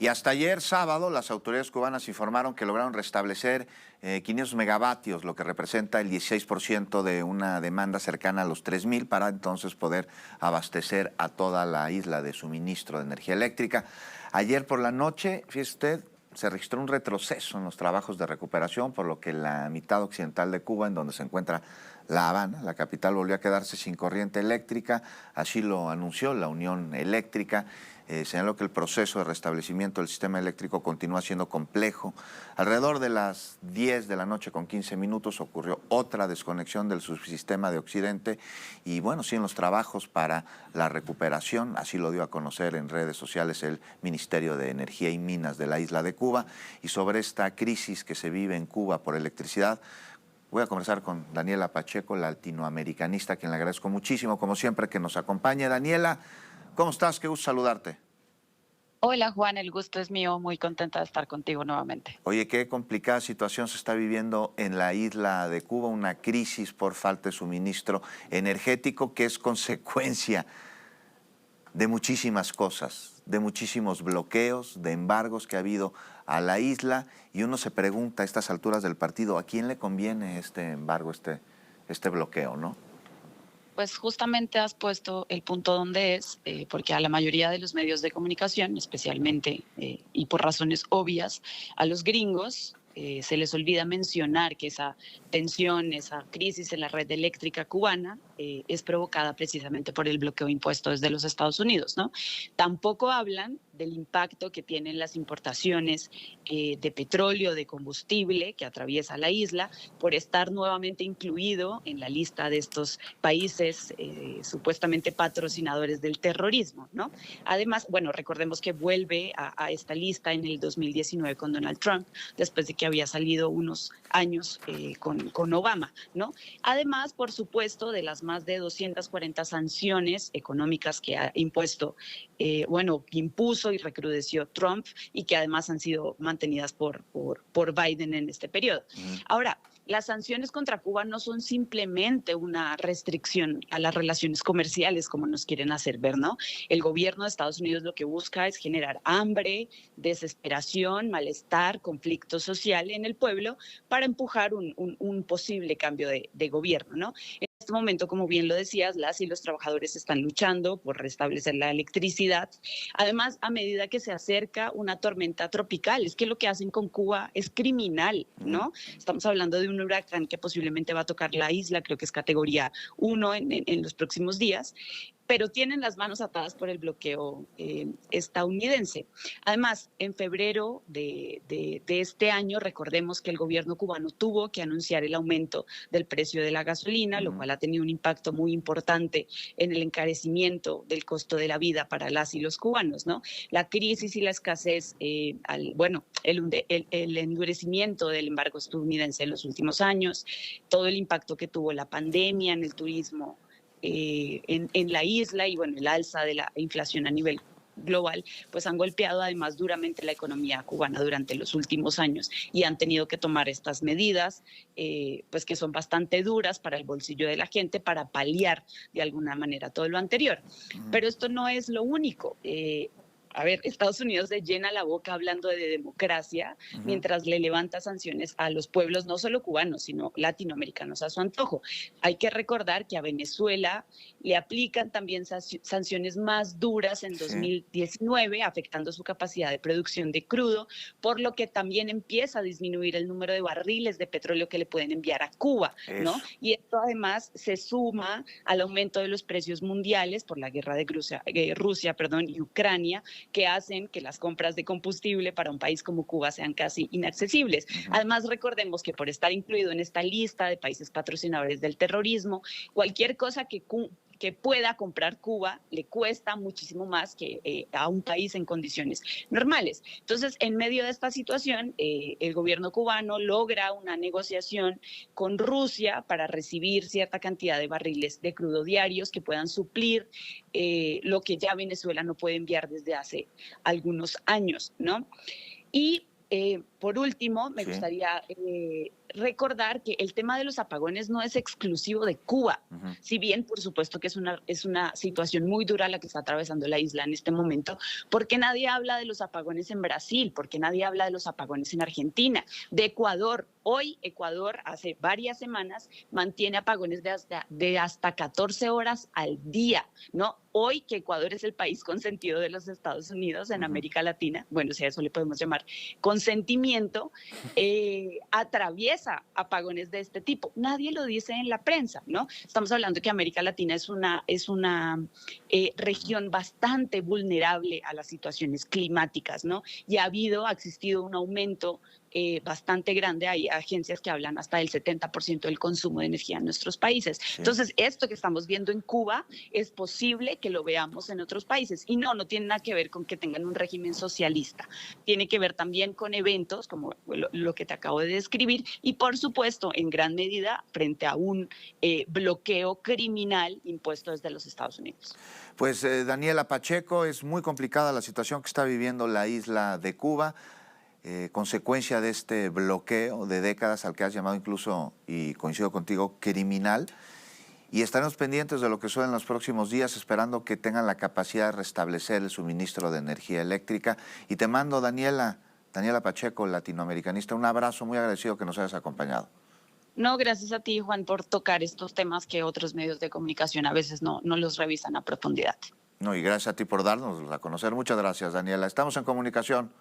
Y hasta ayer sábado las autoridades cubanas informaron que lograron restablecer 500 megavatios, lo que representa el 16% de una demanda cercana a los 3,000 para entonces poder abastecer a toda la isla de suministro de energía eléctrica. Ayer por la noche, fíjese usted, se registró un retroceso en los trabajos de recuperación, por lo que la mitad occidental de Cuba, en donde se encuentra La Habana, la capital, volvió a quedarse sin corriente eléctrica. Así lo anunció la Unión Eléctrica. Señaló que el proceso de restablecimiento del sistema eléctrico continúa siendo complejo. Alrededor de las 10 de la noche con 15 minutos ocurrió otra desconexión del subsistema de Occidente y bueno, siguen los trabajos para la recuperación. Así lo dio a conocer en redes sociales el Ministerio de Energía y Minas de la isla de Cuba. Y sobre esta crisis que se vive en Cuba por electricidad, voy a conversar con Daniela Pacheco, la latinoamericanista, a quien le agradezco muchísimo, como siempre, que nos acompañe. Daniela, ¿cómo estás? Qué gusto saludarte. Hola Juan, el gusto es mío, muy contenta de estar contigo nuevamente. Oye, qué complicada situación se está viviendo en la isla de Cuba, una crisis por falta de suministro energético que es consecuencia de muchísimas cosas, de muchísimos bloqueos, de embargos que ha habido a la isla, y uno se pregunta a estas alturas del partido, ¿a quién le conviene este embargo, este bloqueo, no? Pues justamente has puesto el punto donde es, porque a la mayoría de los medios de comunicación, especialmente y por razones obvias, a los gringos se les olvida mencionar que esa tensión, esa crisis en la red eléctrica cubana es provocada precisamente por el bloqueo impuesto desde los Estados Unidos, ¿no? Tampoco hablan del impacto que tienen las importaciones de petróleo, de combustible que atraviesa la isla, por estar nuevamente incluido en la lista de estos países supuestamente patrocinadores del terrorismo, ¿no? Además, bueno, recordemos que vuelve a esta lista en el 2019 con Donald Trump, después de que había salido unos años con Obama, ¿no? Además, por supuesto, de las más de 240 sanciones económicas que ha impuesto, que impuso y recrudeció Trump y que además han sido mantenidas por Biden en este periodo. Ahora, las sanciones contra Cuba no son simplemente una restricción a las relaciones comerciales, como nos quieren hacer ver, ¿no? El gobierno de Estados Unidos lo que busca es generar hambre, desesperación, malestar, conflicto social en el pueblo para empujar un posible cambio de gobierno, ¿no? En este momento, como bien lo decías, las y los trabajadores están luchando por restablecer la electricidad. Además, a medida que se acerca una tormenta tropical, es que lo que hacen con Cuba es criminal, ¿no? Estamos hablando de un huracán que posiblemente va a tocar la isla, creo que es categoría 1 en los próximos días, pero tienen las manos atadas por el bloqueo estadounidense. Además, en febrero de este año, recordemos que el gobierno cubano tuvo que anunciar el aumento del precio de la gasolina, lo cual ha tenido un impacto muy importante en el encarecimiento del costo de la vida para las y los cubanos, ¿no? La crisis y la escasez, el endurecimiento del embargo estadounidense en los últimos años, todo el impacto que tuvo la pandemia en el turismo, en la isla y bueno, el alza de la inflación a nivel global, pues han golpeado además duramente la economía cubana durante los últimos años y han tenido que tomar estas medidas, pues que son bastante duras para el bolsillo de la gente para paliar de alguna manera todo lo anterior. Pero esto no es lo único. A ver, Estados Unidos se llena la boca hablando de democracia mientras le levanta sanciones a los pueblos, no solo cubanos, sino latinoamericanos a su antojo. Hay que recordar que a Venezuela le aplican también sanciones más duras en 2019, afectando su capacidad de producción de crudo, por lo que también empieza a disminuir el número de barriles de petróleo que le pueden enviar a Cuba, ¿no? Y esto además se suma al aumento de los precios mundiales por la guerra de Rusia y Ucrania, que hacen que las compras de combustible para un país como Cuba sean casi inaccesibles. Además, recordemos que por estar incluido en esta lista de países patrocinadores del terrorismo, cualquier cosa que pueda comprar Cuba le cuesta muchísimo más que a un país en condiciones normales. Entonces, en medio de esta situación, el gobierno cubano logra una negociación con Rusia para recibir cierta cantidad de barriles de crudo diarios que puedan suplir lo que ya Venezuela no puede enviar desde hace algunos años, ¿no? Y por último, me gustaría recordar que el tema de los apagones no es exclusivo de Cuba. Si bien, por supuesto, que es una situación muy dura la que está atravesando la isla en este momento, porque nadie habla de los apagones en Brasil, porque nadie habla de los apagones en Argentina, de Ecuador. Hoy Ecuador, hace varias semanas, mantiene apagones de hasta 14 horas al día, ¿no? Hoy que Ecuador es el país consentido de los Estados Unidos en América Latina, bueno, si a eso le podemos llamar consentimiento, atraviesa apagones de este tipo. Nadie lo dice en la prensa, ¿no? Estamos hablando de que América Latina es una región bastante vulnerable a las situaciones climáticas, ¿no? Y ha existido un aumento bastante grande. Hay agencias que hablan hasta del 70% del consumo de energía en nuestros países. Sí. Entonces, esto que estamos viendo en Cuba es posible que lo veamos en otros países. Y no tiene nada que ver con que tengan un régimen socialista. Tiene que ver también con eventos como lo que te acabo de describir y, por supuesto, en gran medida frente a un bloqueo criminal impuesto desde los Estados Unidos. Pues, Daniela Pacheco, es muy complicada la situación que está viviendo la isla de Cuba. Consecuencia de este bloqueo de décadas al que has llamado incluso, y coincido contigo, criminal, y estaremos pendientes de lo que suceda en los próximos días, esperando que tengan la capacidad de restablecer el suministro de energía eléctrica. Y te mando, Daniela Pacheco, latinoamericanista, un abrazo, muy agradecido que nos hayas acompañado. No, gracias a ti, Juan, por tocar estos temas que otros medios de comunicación a veces no los revisan a profundidad. No, y gracias a ti por darnos a conocer. Muchas gracias, Daniela. Estamos en comunicación.